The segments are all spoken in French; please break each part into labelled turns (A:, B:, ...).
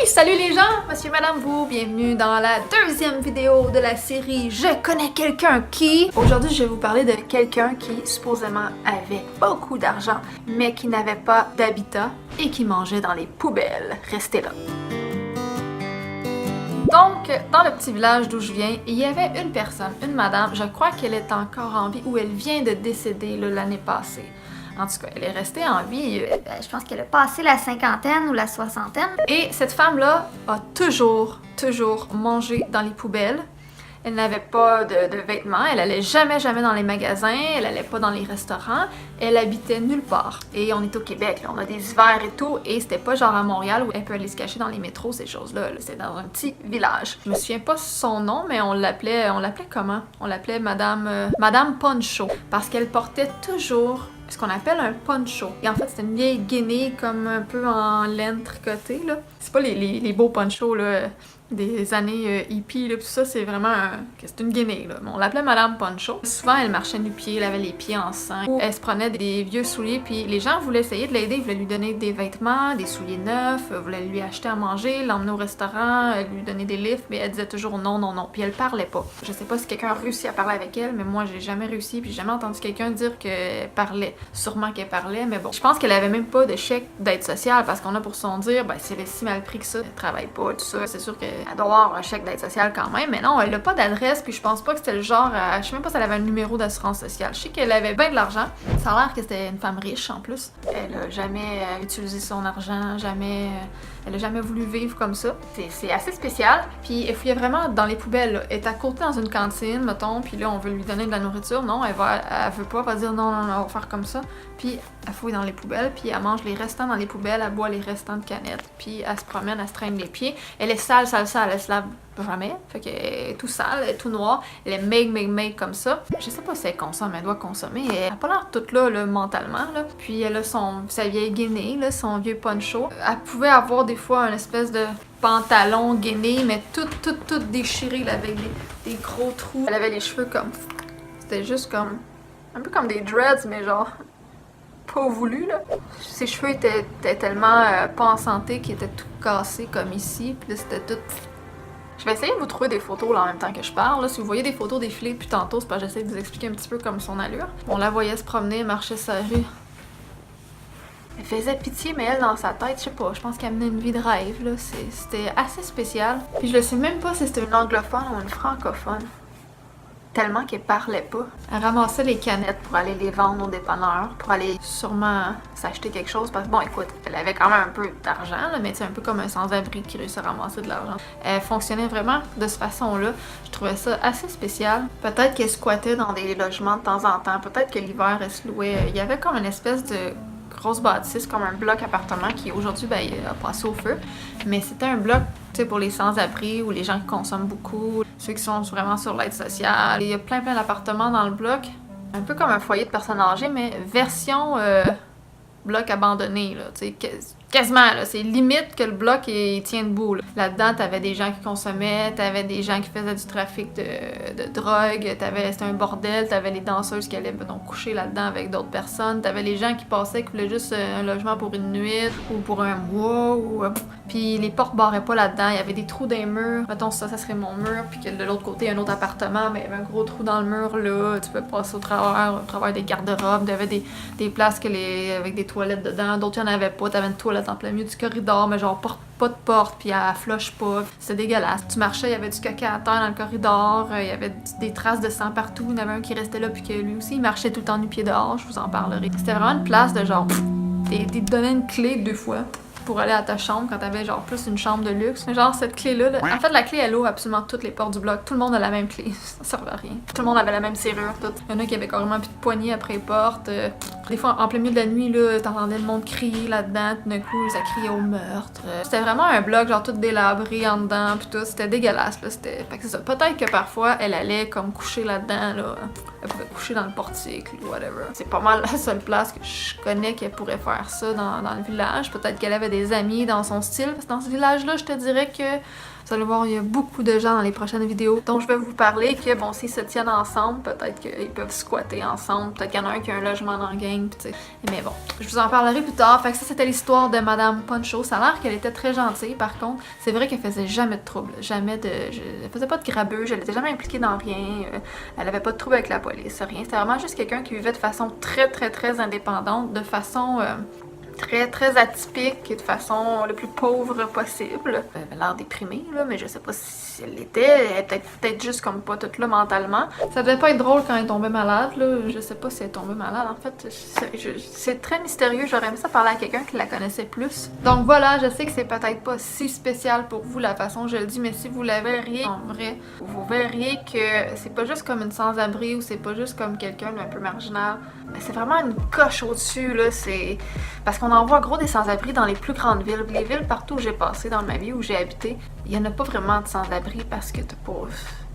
A: Salut les gens, monsieur, madame, vous, bienvenue dans la deuxième vidéo de la série Je connais quelqu'un qui... Aujourd'hui, je vais vous parler de quelqu'un qui supposément avait beaucoup d'argent, mais qui n'avait pas d'habitat et qui mangeait dans les poubelles. Restez là. Donc, dans le petit village d'où je viens, il y avait une personne, une madame, je crois qu'elle est encore en vie ou elle vient de décéder l'année passée. En tout cas, elle est restée en vie.
B: Je pense qu'elle a passé la cinquantaine ou la soixantaine.
A: Et cette femme-là a toujours mangé dans les poubelles. Elle n'avait pas de vêtements, elle allait jamais dans les magasins, elle allait pas dans les restaurants, elle habitait nulle part. Et on est au Québec, là, on a des hivers et tout, et c'était pas genre à Montréal où elle peut aller se cacher dans les métros, ces choses-là. C'est dans un petit village. Je me souviens pas son nom, mais on l'appelait comment? On l'appelait Madame Poncho, parce qu'elle portait toujours ce qu'on appelle un poncho. Et en fait, c'était une vieille guenille comme un peu en laine tricotée, là. C'est pas les beaux ponchos, là, des années hippies, là, tout ça, c'est vraiment c'est une guenille, là. On l'appelait Madame Poncho. Souvent, elle marchait nu-pied, elle avait les pieds en sang. Ou elle se prenait des vieux souliers, puis les gens voulaient essayer de l'aider, ils voulaient lui donner des vêtements, des souliers neufs, voulaient lui acheter à manger, l'emmener au restaurant, lui donner des livres, mais elle disait toujours non. Puis elle parlait pas. Je sais pas si quelqu'un a réussi à parler avec elle, mais moi, j'ai jamais réussi, puis j'ai jamais entendu quelqu'un dire qu'elle parlait. Sûrement qu'elle parlait, mais bon. Je pense qu'elle avait même pas de chèque d'aide sociale, parce qu'on a pour son dire, ben, si elle est si mal pris que ça, elle travaille pas, tout ça. C'est sûr qu'elle doit avoir un chèque d'aide sociale quand même, mais non, elle a pas d'adresse, puis je pense pas que c'était le genre, je sais même pas si elle avait un numéro d'assurance sociale. Je sais qu'elle avait bien de l'argent. Ça a l'air que c'était une femme riche en plus. Elle a jamais utilisé son argent, elle a jamais voulu vivre comme ça. C'est assez spécial. Puis elle fouillait vraiment dans les poubelles, là. Elle est à côté dans une cantine, mettons, puis là on veut lui donner de la nourriture. Non, elle veut pas, elle va dire non, on va faire comme ça. Puis elle fouille dans les poubelles, puis elle mange les restants dans les poubelles, elle boit les restants de canettes, puis elle se promène, elle se traîne les pieds. Elle est sale, elle se lave jamais. Fait qu'elle est tout sale, elle est tout noire, elle est make comme ça. Je sais pas si elle consomme, elle doit consommer. Elle a pas l'air toute là, mentalement, là. Puis elle a sa vieille guenille, là, son vieux poncho. Elle pouvait avoir des fois une espèce de pantalon gainé, mais tout déchiré, là, avec des gros trous. Elle avait les cheveux comme... C'était juste comme... un peu comme des dreads, mais genre... pas voulu, là. Ses cheveux étaient tellement pas en santé qu'ils étaient tout cassés comme ici, puis là c'était tout... Je vais essayer de vous trouver des photos là en même temps que je parle. Là. Si vous voyez des photos défiler depuis tantôt, c'est parce que j'essaie de vous expliquer un petit peu comme son allure. On la voyait se promener, marcher sa rue. Elle faisait pitié, mais elle, dans sa tête, je sais pas, je pense qu'elle menait une vie de rêve, là. C'était assez spécial. Puis je le sais même pas si c'était une anglophone ou une francophone. Tellement qu'elle parlait pas. Elle ramassait les canettes pour aller les vendre aux dépanneurs, pour aller sûrement s'acheter quelque chose. Parce que bon, écoute, elle avait quand même un peu d'argent, là, mais c'est un peu comme un sans-abri qui réussit à ramasser de l'argent. Elle fonctionnait vraiment de cette façon-là. Je trouvais ça assez spécial. Peut-être qu'elle squattait dans des logements de temps en temps. Peut-être que l'hiver, elle se louait. Il y avait comme une espèce de grosse bâtisse, comme un bloc appartement qui aujourd'hui, ben, il a passé au feu. Mais c'était un bloc, tu sais, pour les sans-abri ou les gens qui consomment beaucoup, ceux qui sont vraiment sur l'aide sociale. Il y a plein d'appartements dans le bloc. Un peu comme un foyer de personnes âgées, mais version bloc abandonné, là, tu sais, quasiment, là, c'est limite que le bloc il tient debout. Là-dedans, t'avais des gens qui consommaient, t'avais des gens qui faisaient du trafic de drogue, c'était un bordel, t'avais les danseuses qui allaient donc coucher là-dedans avec d'autres personnes, t'avais les gens qui passaient qui voulaient juste un logement pour une nuit ou pour un mois, puis les portes barraient pas là-dedans, il y avait des trous dans les murs, mettons ça serait mon mur, puis que de l'autre côté, un autre appartement, mais il y avait un gros trou dans le mur là, tu peux passer au travers des garde-robes, t'avais des places avec des toilettes dedans, d'autres il y en avait pas, t'avais une toilette en plein milieu du corridor, mais genre pas de porte, puis elle flush pas. C'était dégueulasse. Tu marchais, il y avait du caca à terre dans le corridor, il y avait des traces de sang partout, il y en avait un qui restait là, puis que lui aussi, il marchait tout le temps nu-pied dehors, je vous en parlerai. C'était vraiment une place de genre... Ils te donnaient une clé 2 fois pour aller à ta chambre quand t'avais genre plus une chambre de luxe. Genre cette clé-là, en fait la clé elle ouvre absolument toutes les portes du bloc. Tout le monde a la même clé, ça servait à rien. Tout le monde avait la même serrure, tout. Il y en a qui avaient carrément plus de poignée après les portes. Des fois en plein milieu de la nuit, là, t'entendais le monde crier là-dedans, tout d'un coup ça criait au meurtre. C'était vraiment un bloc genre tout délabré en dedans pis tout, c'était dégueulasse là, fait que c'est ça. Peut-être que parfois elle allait comme coucher là-dedans là. Elle pouvait coucher dans le portique ou whatever. C'est pas mal la seule place que je connais qu'elle pourrait faire ça dans le village. Peut-être qu'elle avait des amis dans son style. Parce que dans ce village-là, je te dirais que vous allez voir, il y a beaucoup de gens dans les prochaines vidéos dont je vais vous parler que, bon, s'ils se tiennent ensemble, peut-être qu'ils peuvent squatter ensemble, peut-être qu'il y en a un qui a un logement dans le gang, tu sais. Mais bon, je vous en parlerai plus tard. Fait que ça, c'était l'histoire de Madame Poncho. Ça a l'air qu'elle était très gentille, par contre. C'est vrai qu'elle faisait jamais de trouble, jamais de... Elle faisait pas de grabuge, elle était jamais impliquée dans rien, elle avait pas de trouble avec la police, rien. C'était vraiment juste quelqu'un qui vivait de façon très indépendante, de façon... très atypique et de façon le plus pauvre possible. Elle avait l'air déprimée, là, mais je sais pas si elle l'était. Elle était peut-être juste comme pas toute là mentalement. Ça devait pas être drôle quand elle tombait malade, là. Je sais pas si elle est tombée malade, en fait. C'est très mystérieux. J'aurais aimé ça parler à quelqu'un qui la connaissait plus. Donc voilà, je sais que c'est peut-être pas si spécial pour vous la façon dont je le dis, mais si vous la verriez en vrai, vous verriez que c'est pas juste comme une sans-abri ou c'est pas juste comme quelqu'un d'un peu marginal. C'est vraiment une coche au-dessus, là. C'est... Parce qu'on en voit gros des sans-abri dans les plus grandes villes. Les villes partout où j'ai passé dans ma vie, où j'ai habité, il n'y en a pas vraiment de sans-abri parce que t'as pas...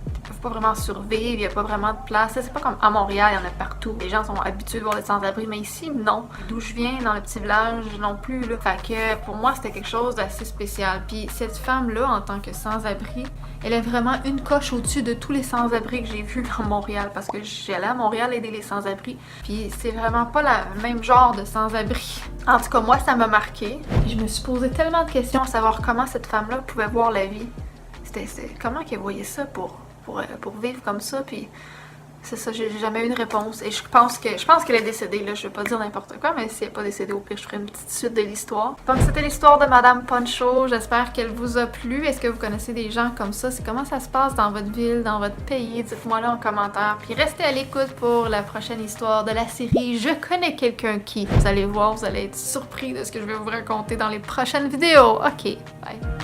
A: Ils peuvent pas vraiment survivre, il n'y a pas vraiment de place. C'est pas comme à Montréal, il y en a partout. Les gens sont habitués de voir des sans-abri, mais ici, non. D'où je viens, dans le petit village, non plus, là. Fait que pour moi, c'était quelque chose d'assez spécial. Puis cette femme-là, en tant que sans-abri, elle est vraiment une coche au-dessus de tous les sans-abri que j'ai vus dans Montréal. Parce que j'allais à Montréal aider les sans-abri. Puis c'est vraiment pas le même genre de sans-abri. En tout cas, moi, ça m'a marqué. Puis je me suis posé tellement de questions à savoir comment cette femme-là pouvait voir la vie. Comment qu'elle voyait ça pour vivre comme ça, puis c'est ça, j'ai jamais eu une réponse. Et je pense qu'elle est décédée, là, je vais pas dire n'importe quoi, mais si elle n'est pas décédée, au pire, je ferai une petite suite de l'histoire. Donc c'était l'histoire de Madame Poncho, j'espère qu'elle vous a plu. Est-ce que vous connaissez des gens comme ça? Comment ça se passe dans votre ville, dans votre pays? Dites-moi là en commentaire. Puis restez à l'écoute pour la prochaine histoire de la série Je connais quelqu'un qui. Vous allez voir, vous allez être surpris de ce que je vais vous raconter dans les prochaines vidéos. Ok, bye.